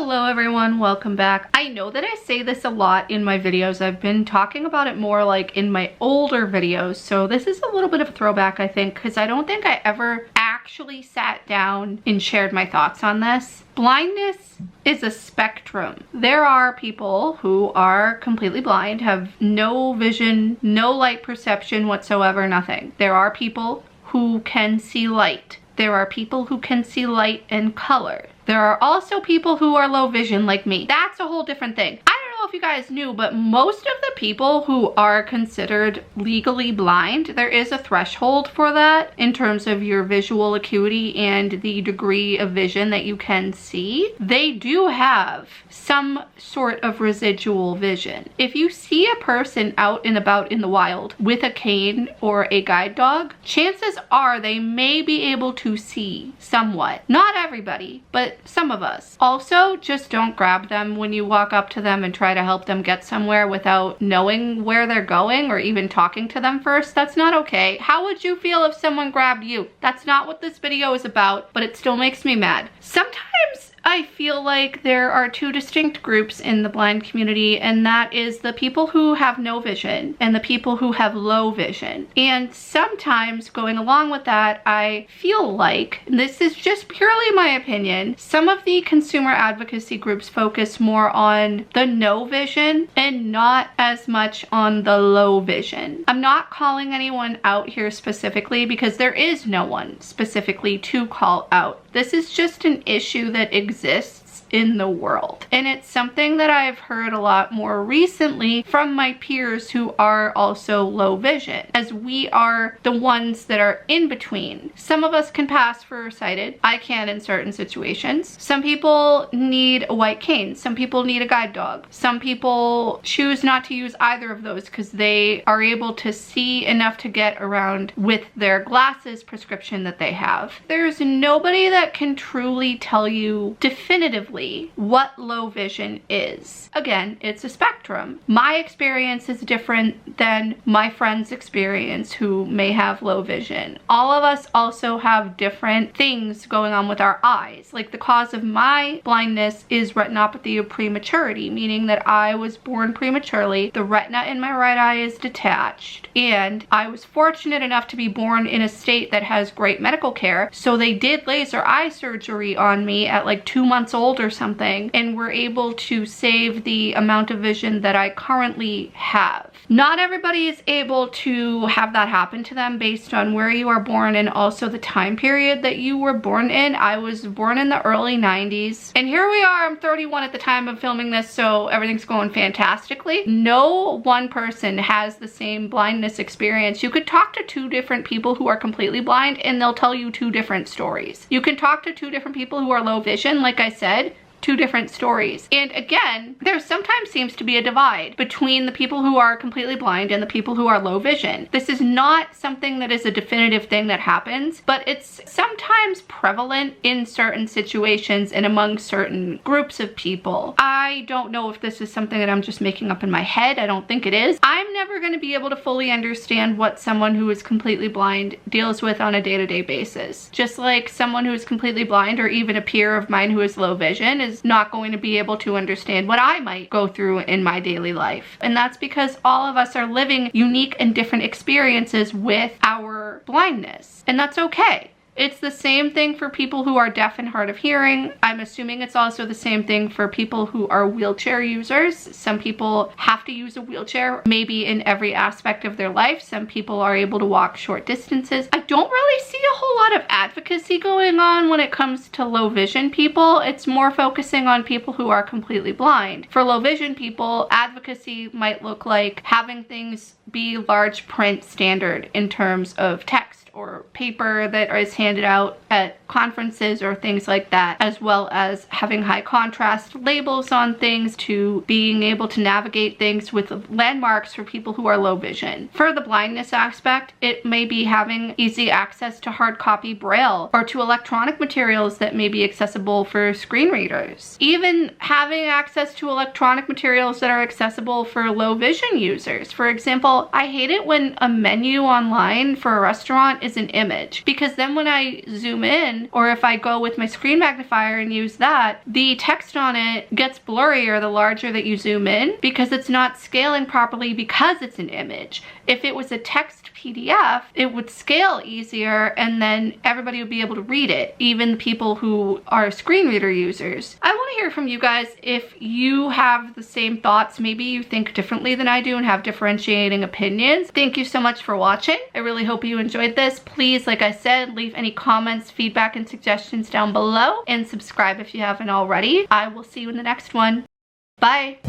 Hello everyone, welcome back. I know that I say this a lot in my videos. I've been talking about it more like in my older videos, so this is a little bit of a throwback, I think, because I don't think I ever actually sat down and shared my thoughts on this. Blindness is a spectrum. There are people who are completely blind, have no vision, no light perception whatsoever, nothing. There are people who can see light. There are people who can see light and color. There are also people who are low vision like me. That's a whole different thing. I don't know if you guys knew, but most of the people who are considered legally blind, there is a threshold for that in terms of your visual acuity and the degree of vision that you can see. They do have some sort of residual vision. If you see a person out and about in the wild with a cane or a guide dog, chances are they may be able to see somewhat. Not everybody, but some of us. Also, just don't grab them when you walk up to them and try to help them get somewhere without knowing where they're going or even talking to them first. That's not okay. How would you feel if someone grabbed you? That's not what this video is about, but it still makes me mad. Sometimes I feel like there are two distinct groups in the blind community, and that is the people who have no vision and the people who have low vision. And sometimes going along with that, I feel like, and this is just purely my opinion, some of the consumer advocacy groups focus more on the no vision and not as much on the low vision. I'm not calling anyone out here specifically because there is no one specifically to call out. This is just an issue that exists in the world. And it's something that I've heard a lot more recently from my peers who are also low vision, as we are the ones that are in between. Some of us can pass for sighted. I can in certain situations. Some people need a white cane. Some people need a guide dog. Some people choose not to use either of those because they are able to see enough to get around with their glasses prescription that they have. There's nobody that can truly tell you definitively what low vision is. Again, it's a spectrum. My experience is different than my friend's experience who may have low vision. All of us also have different things going on with our eyes. Like the cause of my blindness is retinopathy of prematurity, meaning that I was born prematurely. The retina in my right eye is detached, and I was fortunate enough to be born in a state that has great medical care, so they did laser eye surgery on me at like 2 months old or something, and were able to save the amount of vision that I currently have. Not everybody is able to have that happen to them based on where you are born and also the time period that you were born in. I was born in the early 90s, and here we are. I'm 31 at the time of filming this, so everything's going fantastically. No one person has the same blindness experience. You could talk to two different people who are completely blind and they'll tell you two different stories. You can talk to two different people who are low vision, like I said, two different stories. And again, there sometimes seems to be a divide between the people who are completely blind and the people who are low vision. This is not something that is a definitive thing that happens, but it's sometimes prevalent in certain situations and among certain groups of people. I don't know if this is something that I'm just making up in my head. I don't think it is. I'm never going to be able to fully understand what someone who is completely blind deals with on a day-to-day basis. Just like someone who is completely blind, or even a peer of mine who is low vision, is not going to be able to understand what I might go through in my daily life. And that's because all of us are living unique and different experiences with our blindness. And that's okay. It's the same thing for people who are deaf and hard of hearing. I'm assuming it's also the same thing for people who are wheelchair users. Some people have to use a wheelchair maybe in every aspect of their life. Some people are able to walk short distances. I don't really see a whole lot of advocacy going on when it comes to low vision people. It's more focusing on people who are completely blind. For low vision people, advocacy might look like having things be large print standard in terms of text or paper that is handed out at conferences or things like that, as well as having high contrast labels on things, to being able to navigate things with landmarks for people who are low vision. For the blindness aspect, it may be having easy access to hard copy braille or to electronic materials that may be accessible for screen readers. Even having access to electronic materials that are accessible for low vision users. For example, I hate it when a menu online for a restaurant want is an image, because then when I zoom in, or if I go with my screen magnifier and use that, the text on it gets blurrier the larger that you zoom in, because it's not scaling properly because it's an image. If it was a text PDF, it would scale easier and then everybody would be able to read it, even people who are screen reader users. I want to hear from you guys if you have the same thoughts. Maybe you think differently than I do and have differentiating opinions. Thank you so much for watching. I really hope you enjoyed this. Please, like I said, leave any comments, feedback, and suggestions down below, and subscribe if you haven't already. I will see you in the next one. Bye.